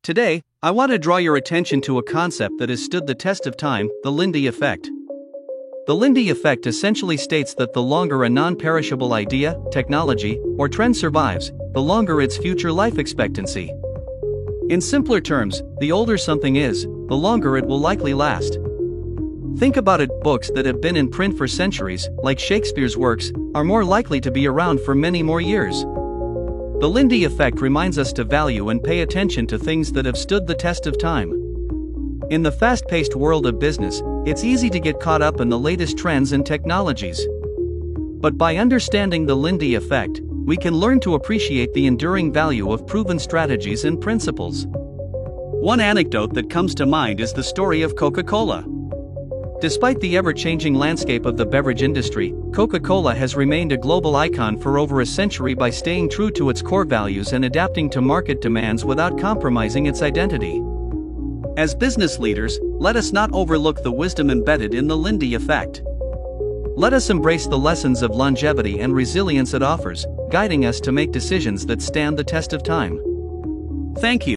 Today, I want to draw your attention to a concept that has stood the test of time: the Lindy effect. The Lindy effect essentially states that the longer a non-perishable idea, technology, or trend survives, the longer its future life expectancy. In simpler terms, the older something is, the longer it will likely last. Think about it: books that have been in print for centuries, like Shakespeare's works, are more likely to be around for many more years. The Lindy effect reminds us to value and pay attention to things that have stood the test of time. In the fast-paced world of business, it's easy to get caught up in the latest trends and technologies. But by understanding the Lindy effect, we can learn to appreciate the enduring value of proven strategies and principles. One anecdote that comes to mind is the story of Coca-Cola. Despite the ever-changing landscape of the beverage industry, Coca-Cola has remained a global icon for over a century by staying true to its core values and adapting to market demands without compromising its identity. As business leaders, let us not overlook the wisdom embedded in the Lindy effect. Let us embrace the lessons of longevity and resilience it offers, guiding us to make decisions that stand the test of time. Thank you.